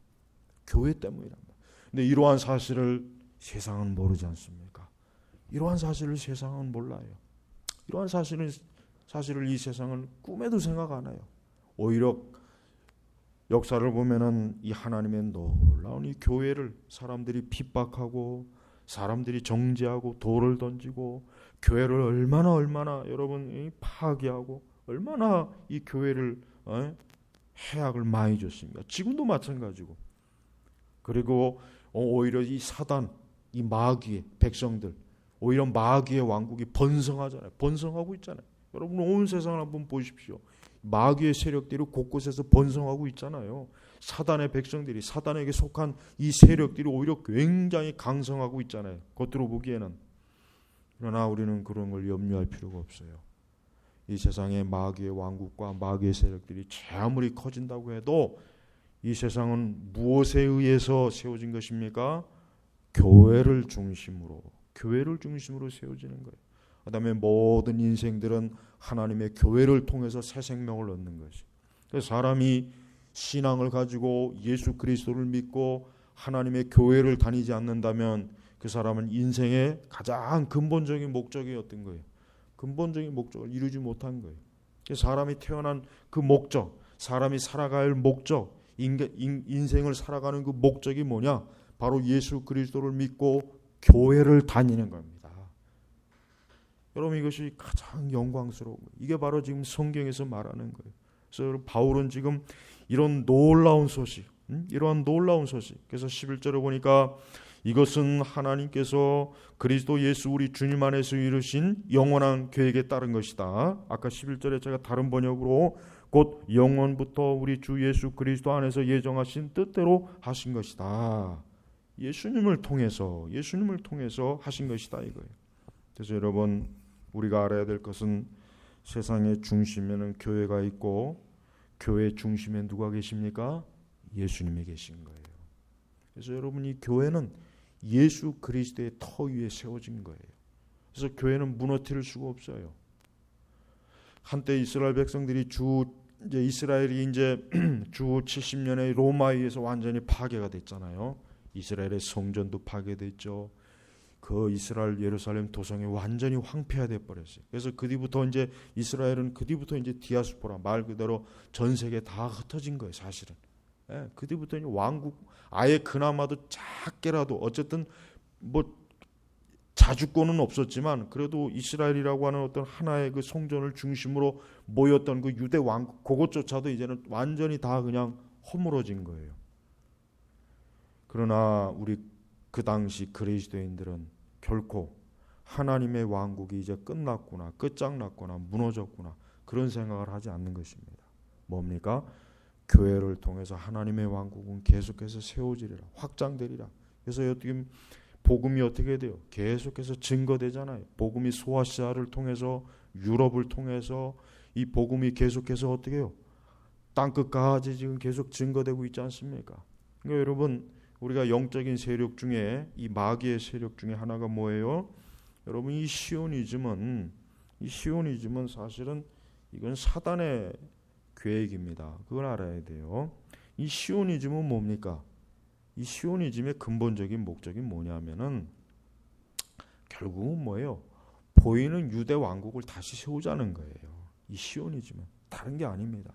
교회 때문이란 말이에요. 근데 이러한 사실을 세상은 모르지 않습니까? 이러한 사실을 세상은 몰라요. 이러한 사실을 이 세상은 꿈에도 생각 안 해요. 오히려 역사를 보면은 이 하나님의 놀라운 이 교회를 사람들이 핍박하고 사람들이 정죄하고 돌을 던지고 교회를 얼마나 여러분 파괴하고 얼마나 이 교회를 해악을 많이 줬습니까? 지금도 마찬가지고. 그리고 오히려 이 사단, 이 마귀의 백성들, 오히려 마귀의 왕국이 번성하잖아요. 번성하고 있잖아요. 여러분 온 세상을 한번 보십시오. 마귀의 세력들이 곳곳에서 번성하고 있잖아요. 사단의 백성들이, 사단에게 속한 이 세력들이 오히려 굉장히 강성하고 있잖아요. 겉으로 보기에는. 그러나 우리는 그런 걸 염려할 필요가 없어요. 이 세상의 마귀의 왕국과 마귀의 세력들이 아무리 커진다고 해도 이 세상은 무엇에 의해서 세워진 것입니까? 교회를 중심으로 세워지는 거예요. 그다음에 모든 인생들은 하나님의 교회를 통해서 새 생명을 얻는 것이. 그래서 사람이 신앙을 가지고 예수 그리스도를 믿고 하나님의 교회를 다니지 않는다면 그 사람은 인생의 가장 근본적인 목적이 어떤 거예요? 근본적인 목적을 이루지 못한 거예요. 사람이 태어난 그 목적, 사람이 살아갈 목적, 인생을 살아가는 그 목적이 뭐냐? 바로 예수 그리스도를 믿고 교회를 다니는 겁니다. 여러분, 이것이 가장 영광스러운 거예요. 이게 바로 지금 성경에서 말하는 거예요. 그래서 바울은 지금 이런 놀라운 소식, 이러한 놀라운 소식, 그래서 11절에 보니까 이것은 하나님께서 그리스도 예수 우리 주님 안에서 이루신 영원한 계획에 따른 것이다. 아까 11절에 제가 다른 번역으로 곧 영원부터 우리 주 예수 그리스도 안에서 예정하신 뜻대로 하신 것이다. 예수님을 통해서 하신 것이다 이거예요. 그래서 여러분, 우리가 알아야 될 것은 세상의 중심에는 교회가 있고 교회 중심에 누가 계십니까? 예수님이 계신 거예요. 그래서 여러분, 이 교회는 예수 그리스도의 터 위에 세워진 거예요. 그래서 교회는 무너뜨릴 수가 없어요. 한때 이스라엘 백성들이 이스라엘이 이제 주 70년에 로마에 의해서 완전히 파괴가 됐잖아요. 이스라엘의 성전도 파괴됐죠. 그 이스라엘 예루살렘 도성이 완전히 황폐화돼 버렸어요. 그래서 그 뒤부터 이제 이스라엘은 디아스포라, 말 그대로 전 세계에 다 흩어진 거예요, 사실은. 예, 그 뒤부터 이제 왕국, 아예 그나마도 작게라도 어쨌든 뭐 자주권은 없었지만 그래도 이스라엘이라고 하는 어떤 하나의 그 성전을 중심으로 모였던 그 유대 왕국, 그것조차도 이제는 완전히 다 그냥 허물어진 거예요. 그러나 우리 그 당시 그리스도인들은 결코 하나님의 왕국이 이제 끝났구나, 끝장났구나, 무너졌구나, 그런 생각을 하지 않는 것입니다. 뭡니까? 교회를 통해서 하나님의 왕국은 계속해서 세워지리라, 확장되리라. 그래서 어떻게 복음이 어떻게 돼요? 계속해서 증거되잖아요. 복음이 소아시아를 통해서, 유럽을 통해서 이 복음이 계속해서 어떻게 해요? 땅끝까지 지금 계속 증거되고 있지 않습니까? 그러니까 여러분, 우리가 영적인 세력 중에, 이 마귀의 세력 중에 하나가 뭐예요? 여러분, 이 시오니즘은 사실은 이건 사단의 계획입니다. 그걸 알아야 돼요. 이 시오니즘은 뭡니까? 이 시오니즘의 근본적인 목적이 뭐냐면은 결국은 뭐예요? 보이는 유대 왕국을 다시 세우자는 거예요. 이 시오니즘은 다른 게 아닙니다.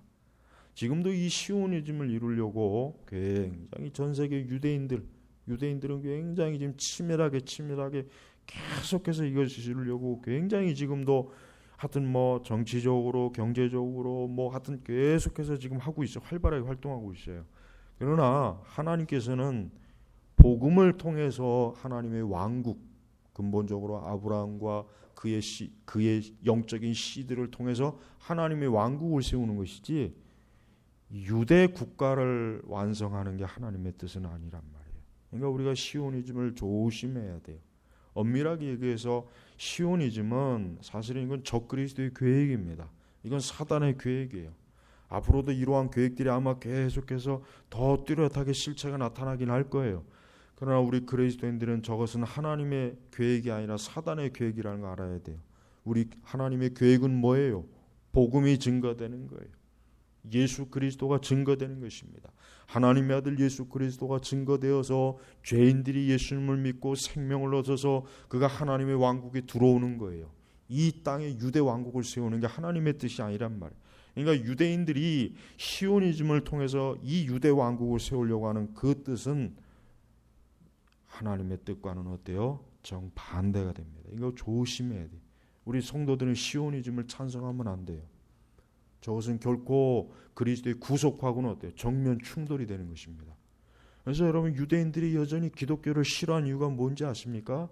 지금도 이 시오니즘을 이루려고 굉장히 전 세계 유대인들은 굉장히 지금 치밀하게 계속해서 이것을 이루려고 굉장히 지금도 하여튼 뭐 정치적으로, 경제적으로 뭐 하여튼 계속해서 지금 하고 있어요. 활발하게 활동하고 있어요. 그러나 하나님께서는 복음을 통해서 하나님의 왕국, 근본적으로 아브라함과 그의 영적인 씨들을 통해서 하나님의 왕국을 세우는 것이지, 유대 국가를 완성하는 게 하나님의 뜻은 아니란 말이에요. 그러니까 우리가 시오니즘을 조심해야 돼요. 엄밀하게 얘기해서 시오니즘은 사실은 이건 적그리스도의 계획입니다. 이건 사단의 계획이에요. 앞으로도 이러한 계획들이 아마 계속해서 더 뚜렷하게 실체가 나타나긴 할 거예요. 그러나 우리 그리스도인들은 저것은 하나님의 계획이 아니라 사단의 계획이라는 걸 알아야 돼요. 우리 하나님의 계획은 뭐예요? 복음이 증거되는 거예요. 예수 그리스도가 증거되는 것입니다. 하나님의 아들 예수 그리스도가 증거되어서 죄인들이 예수님을 믿고 생명을 얻어서 그가 하나님의 왕국에 들어오는 거예요. 이 땅에 유대 왕국을 세우는 게 하나님의 뜻이 아니란 말이에요. 그러니까 유대인들이 시오니즘을 통해서 이 유대 왕국을 세우려고 하는 그 뜻은 하나님의 뜻과는 어때요? 정반대가 됩니다. 이거 조심해야 돼요. 우리 성도들은 시오니즘을 찬성하면 안 돼요. 저것은 결코 그리스도의 구속하고는 어때요? 정면 충돌이 되는 것입니다. 그래서 여러분, 유대인들이 여전히 기독교를 싫어하는 이유가 뭔지 아십니까?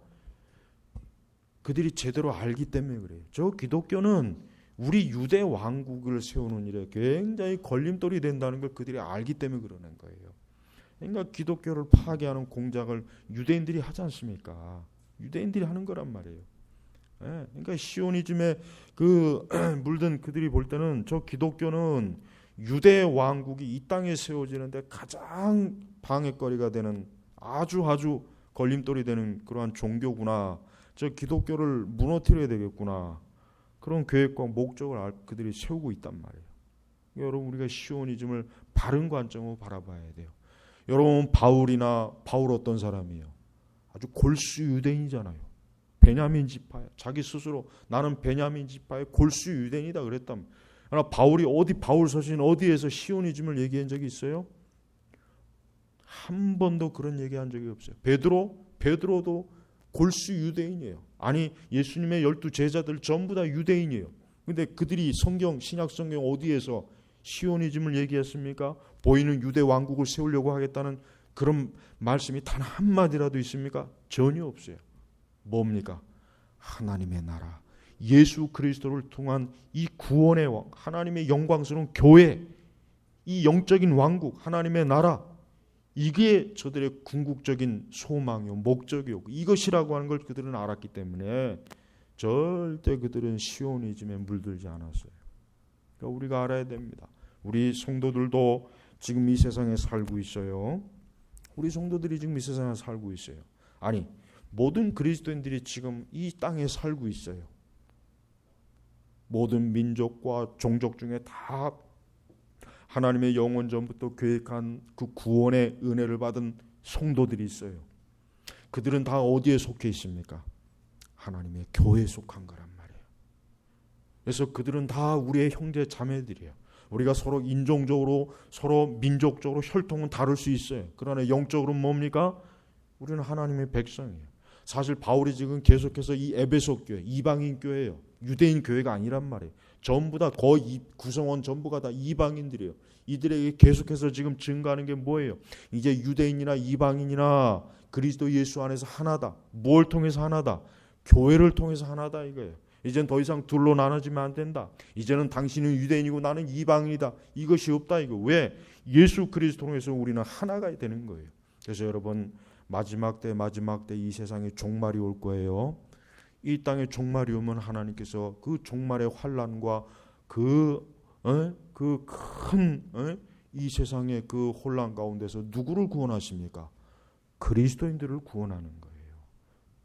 그들이 제대로 알기 때문에 그래요. 저 기독교는 우리 유대 왕국을 세우는 일에 굉장히 걸림돌이 된다는 걸 그들이 알기 때문에 그러는 거예요. 그러니까 기독교를 파괴하는 공작을 유대인들이 하지 않습니까? 유대인들이 하는 거란 말이에요. 예, 그러니까 시오니즘에 물든 그들이 볼 때는 저 기독교는 유대 왕국이 이 땅에 세워지는데 가장 방해거리가 되는, 아주 걸림돌이 되는 그러한 종교구나. 저 기독교를 무너뜨려야 되겠구나. 그런 계획과 목적을 그들이 세우고 있단 말이에요. 여러분, 우리가 시오니즘을 바른 관점으로 바라봐야 돼요. 여러분, 바울 어떤 사람이에요? 아주 골수 유대인이잖아요. 베냐민 지파야. 자기 스스로 나는 베냐민 지파의 골수 유대인이다 그랬단 말이에요. 그러나 바울 서신 어디에서 시오니즘을 얘기한 적이 있어요? 한 번도 그런 얘기한 적이 없어요. 베드로도 골수 유대인이에요. 아니 예수님의 12 제자들 전부 다 유대인이에요. 근데 그들이 신약 성경 어디에서 시오니즘을 얘기했습니까? 보이는 유대 왕국을 세우려고 하겠다는 그런 말씀이 단 한마디라도 있습니까? 전혀 없어요. 뭡니까? 하나님의 나라, 예수 그리스도를 통한 이 구원의 왕, 하나님의 영광스러운 교회, 이 영적인 왕국, 하나님의 나라, 이게 저들의 궁극적인 소망이요, 목적이요, 이것이라고 하는 걸 그들은 알았기 때문에 절대 그들은 시오니즘에 물들지 않았어요. 그러니까 우리가 알아야 됩니다. 우리 성도들도 지금 이 세상에 살고 있어요. 우리 성도들이 지금 이 세상에 살고 있어요. 아니, 모든 그리스도인들이 지금 이 땅에 살고 있어요. 모든 민족과 종족 중에 다 하나님의 영원 전부터 계획한 그 구원의 은혜를 받은 성도들이 있어요. 그들은 다 어디에 속해 있습니까? 하나님의 교회에 속한 거란 말이에요. 그래서 그들은 다 우리의 형제 자매들이에요. 우리가 서로 인종적으로 서로 민족적으로 혈통은 다를 수 있어요. 그러나 영적으로는 뭡니까? 우리는 하나님의 백성이에요. 사실 바울이 지금 계속해서 이 에베소 교회, 이방인 교회예요. 유대인 교회가 아니란 말이에요. 전부 다 거의 구성원 전부가 다 이방인들이에요. 이들에게 계속해서 지금 증가하는 게 뭐예요? 이제 유대인이나 이방인이나 그리스도 예수 안에서 하나다. 뭘 통해서 하나다? 교회를 통해서 하나다 이거예요. 이젠 더 이상 둘로 나눠지면 안 된다. 이제는 당신은 유대인이고 나는 이방인이다. 이것이 없다 이거. 왜? 예수 그리스도 통해서 우리는 하나가 되는 거예요. 그래서 여러분 마지막 때 마지막 때 이 세상에 종말이 올 거예요. 이 땅에 종말이 오면 하나님께서 그 종말의 환난과 그 큰 이 세상의 그 혼란 가운데서 누구를 구원하십니까? 그리스도인들을 구원하는 거예요.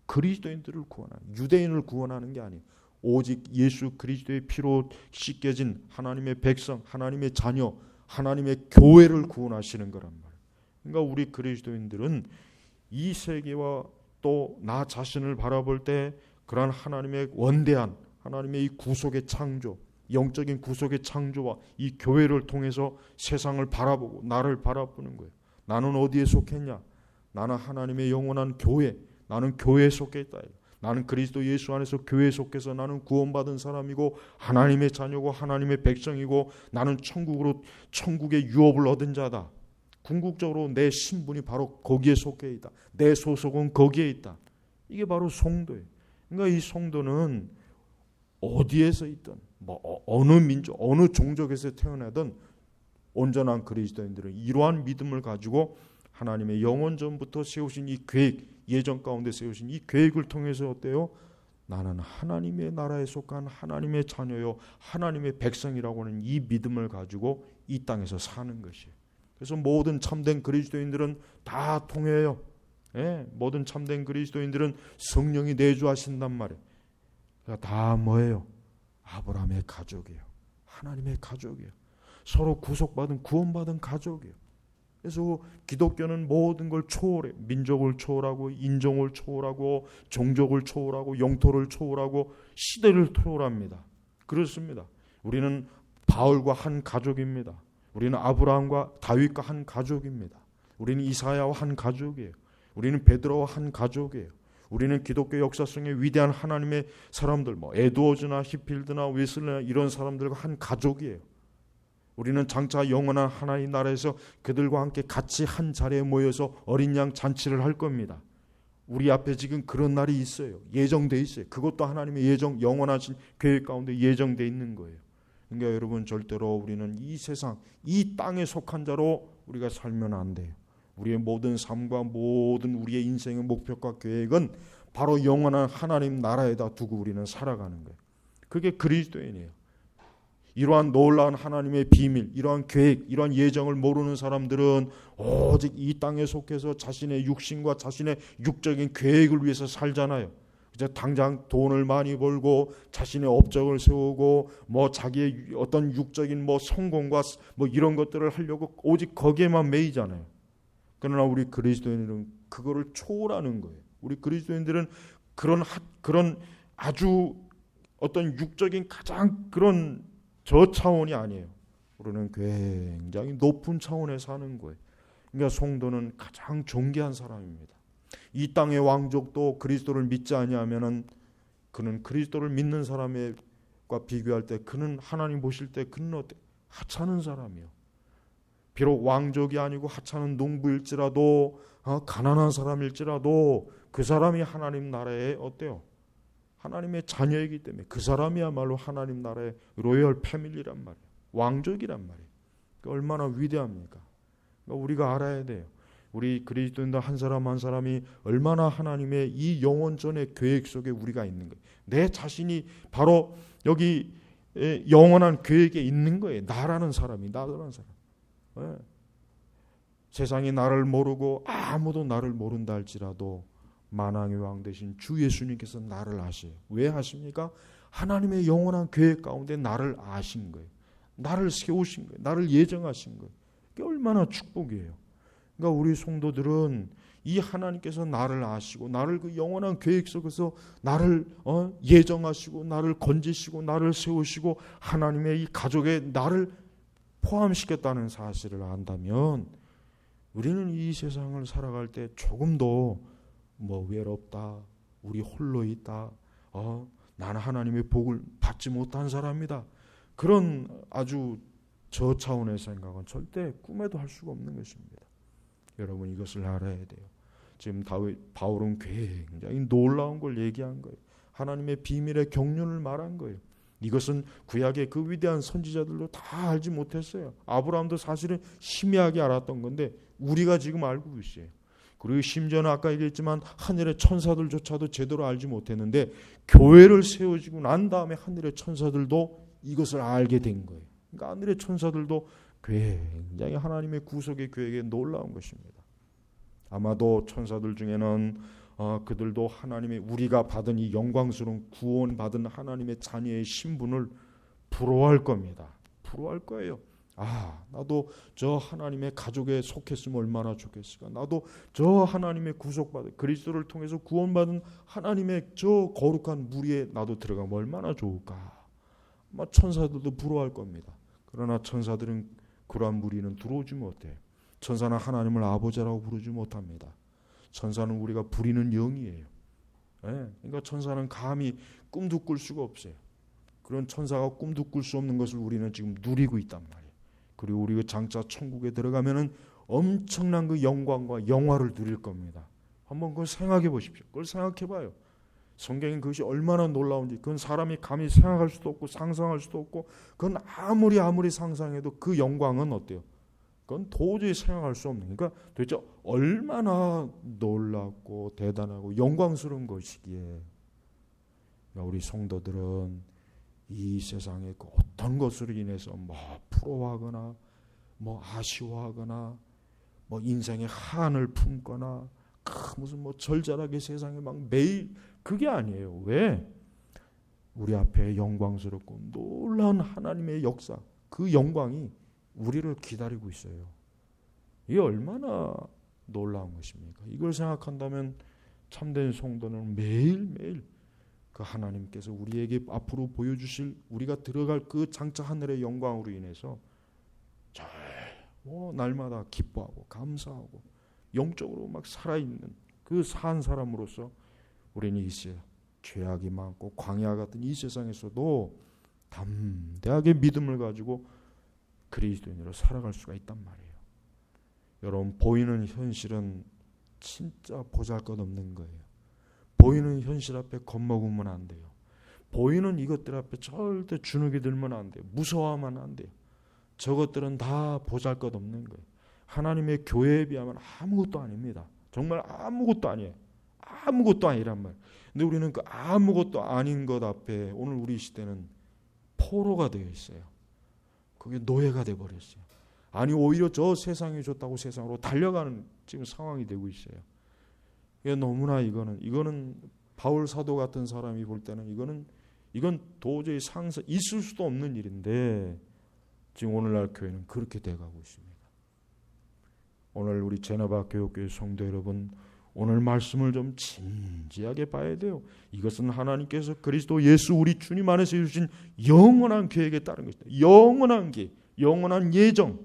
그리스도인들을 구원하는, 유대인을 구원하는 게 아니에요. 오직 예수 그리스도의 피로 씻겨진 하나님의 백성, 하나님의 자녀, 하나님의 교회를 구원하시는 거란 말이에요. 그러니까 우리 그리스도인들은 이 세계와 또 나 자신을 바라볼 때 그러한 하나님의 원대한 하나님의 이 구속의 창조, 영적인 구속의 창조와 이 교회를 통해서 세상을 바라보고 나를 바라보는 거예요. 나는 어디에 속했냐? 나는 하나님의 영원한 교회, 나는 교회에 속해 있다. 나는 그리스도 예수 안에서 교회에 속해서 나는 구원받은 사람이고 하나님의 자녀고 하나님의 백성이고 나는 천국의 유업을 얻은 자다. 궁극적으로 내 신분이 바로 거기에 속해 있다. 내 소속은 거기에 있다. 이게 바로 성도예요. 그러니까 이 성도는 어디에서 있든 어느 민족, 어느 종족에서 태어나든 온전한 그리스도인들은 이러한 믿음을 가지고 하나님의 영원 전부터 세우신 이 계획, 예정 가운데 세우신 이 계획을 통해서 어때요? 나는 하나님의 나라에 속한 하나님의 자녀요 하나님의 백성이라고 하는 이 믿음을 가지고 이 땅에서 사는 것이에요. 그래서 모든 참된 그리스도인들은 다 통해요. 모든 참된 그리스도인들은 성령이 내주하신단 말이에요. 그러니까 다 뭐예요? 아브라함의 가족이에요. 하나님의 가족이에요. 서로 구속받은 구원받은 가족이에요. 그래서 기독교는 모든 걸 초월해. 민족을 초월하고 인종을 초월하고 종족을 초월하고 영토를 초월하고 시대를 초월합니다. 그렇습니다. 우리는 바울과 한 가족입니다. 우리는 아브라함과 다윗과 한 가족입니다. 우리는 이사야와 한 가족이에요. 우리는 베드로와 한 가족이에요. 우리는 기독교 역사 속에 위대한 하나님의 사람들, 에드워즈나 히필드나 웨슬리나 이런 사람들과 한 가족이에요. 우리는 장차 영원한 하나님 나라에서 그들과 함께 같이 한 자리에 모여서 어린 양 잔치를 할 겁니다. 우리 앞에 지금 그런 날이 있어요. 예정돼 있어요. 그것도 하나님의 예정, 영원하신 계획 가운데 예정돼 있는 거예요. 그러니까 여러분 절대로 우리는 이 세상, 이 땅에 속한 자로 우리가 살면 안 돼요. 우리의 모든 삶과 모든 우리의 인생의 목표과 계획은 바로 영원한 하나님 나라에다 두고 우리는 살아가는 거예요. 그게 그리스도인이에요. 이러한 놀라운 하나님의 비밀, 이러한 계획, 이러한 예정을 모르는 사람들은 오직 이 땅에 속해서 자신의 육신과 자신의 육적인 계획을 위해서 살잖아요. 이제 당장 돈을 많이 벌고 자신의 업적을 세우고 자기의 어떤 육적인 성공과 이런 것들을 하려고 오직 거기에만 매이잖아요. 그러나 우리 그리스도인들은 그거를 초월하는 거예요. 우리 그리스도인들은 그런 아주 어떤 육적인 가장 그런 저 차원이 아니에요. 우리는 굉장히 높은 차원에 사는 거예요. 그러니까 성도는 가장 존귀한 사람입니다. 이 땅의 왕족도 그리스도를 믿지 아니하면은 그는 그리스도를 믿는 사람과 비교할 때 그는 하나님 보실 때 그는 어때? 하찮은 사람이요. 비록 왕족이 아니고 하찮은 농부일지라도 가난한 사람일지라도 그 사람이 하나님 나라에 어때요? 하나님의 자녀이기 때문에 그 사람이야말로 하나님 나라의 로열 패밀리란 말이에요. 왕족이란 말이에요. 얼마나 위대합니까? 그러니까 우리가 알아야 돼요. 우리 그리스도인들 한 사람 한 사람이 얼마나 하나님의 이 영원전의 계획 속에 우리가 있는 거예요. 내 자신이 바로 여기 영원한 계획에 있는 거예요. 나라는 사람이, 나라는 사람. 네. 세상이 나를 모르고 아무도 나를 모른다 할지라도 만왕의 왕 되신 주 예수님께서 나를 아세요. 왜 하십니까? 하나님의 영원한 계획 가운데 나를 아신 거예요. 나를 세우신 거예요. 나를 예정하신 거예요. 그게 얼마나 축복이에요. 그러니까 우리 성도들은 이 하나님께서 나를 아시고 나를 그 영원한 계획 속에서 나를 예정하시고 나를 건지시고 나를 세우시고 하나님의 이 가족에 나를 포함시켰다는 사실을 안다면 우리는 이 세상을 살아갈 때 조금도 외롭다, 우리 홀로 있다, 나는 하나님의 복을 받지 못한 사람이다, 그런 아주 저차원의 생각은 절대 꿈에도 할 수가 없는 것입니다. 여러분 이것을 알아야 돼요. 지금 바울은 굉장히 놀라운 걸 얘기한 거예요. 하나님의 비밀의 경륜을 말한 거예요. 이것은 구약의 그 위대한 선지자들도 다 알지 못했어요. 아브라함도 사실은 희미하게 알았던 건데 우리가 지금 알고 있어요. 그리고 심지어는 아까 얘기했지만 하늘의 천사들조차도 제대로 알지 못했는데 교회를 세워지고 난 다음에 하늘의 천사들도 이것을 알게 된 거예요. 그러니까 하늘의 천사들도 굉장히 하나님의 구속의 계획에 놀라운 것입니다. 아마도 천사들 중에는 그들도 하나님의 우리가 받은 이 영광스러운 구원받은 하나님의 자녀의 신분을 부러워할 겁니다. 부러워할 거예요. 나도 저 하나님의 가족에 속했으면 얼마나 좋겠을까. 나도 저 하나님의 구속받은 그리스도를 통해서 구원받은 하나님의 저 거룩한 무리에 나도 들어가면 얼마나 좋을까. 천사들도 부러워할 겁니다. 그러나 천사들은 그러한 무리는 들어오지 못해요. 천사는 하나님을 아버지라고 부르지 못합니다. 천사는 우리가 부리는 영이에요. 그러니까 천사는 감히 꿈도 꿀 수가 없어요. 그런 천사가 꿈도 꿀 수 없는 것을 우리는 지금 누리고 있단 말이에요. 그리고 우리가 장차 천국에 들어가면은 엄청난 그 영광과 영화를 누릴 겁니다. 한번 그걸 생각해 보십시오. 그걸 생각해 봐요. 성경엔 그것이 얼마나 놀라운지 그건 사람이 감히 생각할 수도 없고 상상할 수도 없고 그건 아무리 상상해도 그 영광은 어때요? 그건 도저히 생각할 수 없는, 그러니까 도대체 얼마나 놀랍고 대단하고 영광스러운 것이기에 우리 성도들은 이 세상의 그 어떤 것으로 인해서 부러워하거나 아쉬워하거나 인생의 한을 품거나 무슨 절절하게 세상에 매일 그게 아니에요. 왜? 우리 앞에 영광스럽고 놀라운 하나님의 역사, 그 영광이 우리를 기다리고 있어요. 이게 얼마나 놀라운 것입니까? 이걸 생각한다면 참된 성도는 매일매일 그 하나님께서 우리에게 앞으로 보여주실 우리가 들어갈 그 장차 하늘의 영광으로 인해서 날마다 기뻐하고 감사하고 영적으로 살아있는 그 산 사람으로서 우리는 이제 죄악이 많고 광야 같은 이 세상에서도 담대하게 믿음을 가지고 그리스도인으로 살아갈 수가 있단 말이에요. 여러분 보이는 현실은 진짜 보잘것없는 거예요. 보이는 현실 앞에 겁먹으면 안 돼요. 보이는 이것들 앞에 절대 주눅이 들면 안 돼요. 무서워하면 안 돼요. 저것들은 다 보잘것없는 거예요. 하나님의 교회에 비하면 아무것도 아닙니다. 정말 아무것도 아니에요. 아무것도 아니란 말이에요. 근데 우리는 그 아무것도 아닌 것 앞에 오늘 우리 시대는 포로가 되어 있어요. 그게 노예가 되어버렸어요. 아니 오히려 저 세상이 좋다고 세상으로 달려가는 지금 상황이 되고 있어요. 이게 너무나 이거는 바울 사도 같은 사람이 볼 때는 이건 도저히 있을 수도 없는 일인데 지금 오늘날 교회는 그렇게 돼가고 있습니다. 오늘 우리 제나바 교육교회 성도 여러분, 오늘 말씀을 좀 진지하게 봐야 돼요. 이것은 하나님께서 그리스도 예수 우리 주님 안에서 이루신 영원한 계획에 따른 것이다. 영원한 계획, 영원한 예정,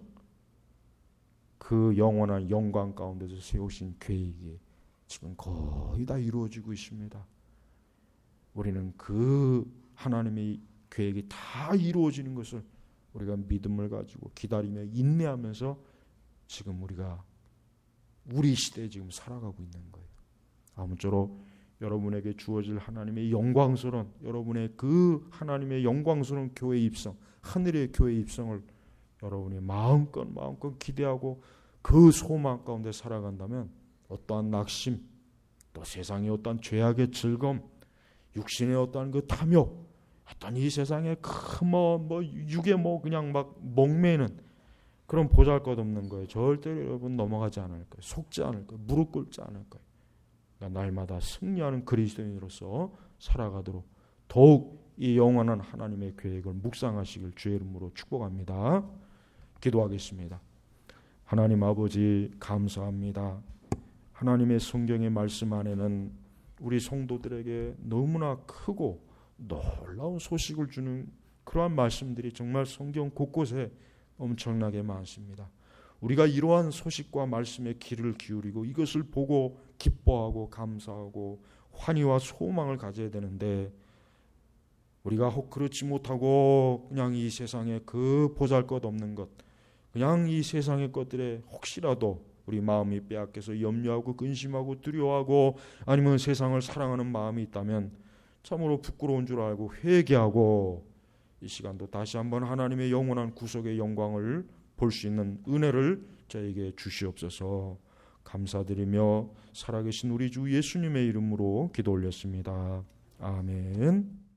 그 영원한 영광 가운데서 세우신 계획이 지금 거의 다 이루어지고 있습니다. 우리는 그 하나님의 계획이 다 이루어지는 것을 우리가 믿음을 가지고 기다리며 인내하면서 지금 우리가 우리 시대에 지금 살아가고 있는 거예요. 아무쪼록 여러분에게 주어질 하나님의 영광스러운, 여러분의 그 하나님의 영광스러운 교회 입성, 하늘의 교회 입성을 여러분이 마음껏 기대하고 그 소망 가운데 살아간다면 어떠한 낙심, 또 세상의 어떠한 죄악의 즐거움, 육신의 어떠한 그 탐욕, 어떤 이 세상의 큰 육에 그냥 막 목매는 그런 보잘것없는 거예요. 절대로 여러분 넘어가지 않을 거예요. 속지 않을 거예요. 무릎 꿇지 않을 거예요. 그러니까 날마다 승리하는 그리스도인으로서 살아가도록 더욱 이 영원한 하나님의 계획을 묵상하시길 주의 이름으로 축복합니다. 기도하겠습니다. 하나님 아버지 감사합니다. 하나님의 성경의 말씀 안에는 우리 성도들에게 너무나 크고 놀라운 소식을 주는 그러한 말씀들이 정말 성경 곳곳에 엄청나게 많습니다. 우리가 이러한 소식과 말씀에 귀를 기울이고 이것을 보고 기뻐하고 감사하고 환희와 소망을 가져야 되는데 우리가 혹 그렇지 못하고 그냥 이 세상에 그 보잘것없는 것, 그냥 이 세상의 것들에 혹시라도 우리 마음이 빼앗겨서 염려하고 근심하고 두려워하고 아니면 세상을 사랑하는 마음이 있다면 참으로 부끄러운 줄 알고 회개하고 이 시간도 다시 한번 하나님의 영원한 구속의 영광을 볼 수 있는 은혜를 저에게 주시옵소서. 감사드리며 살아계신 우리 주 예수님의 이름으로 기도 올렸습니다. 아멘.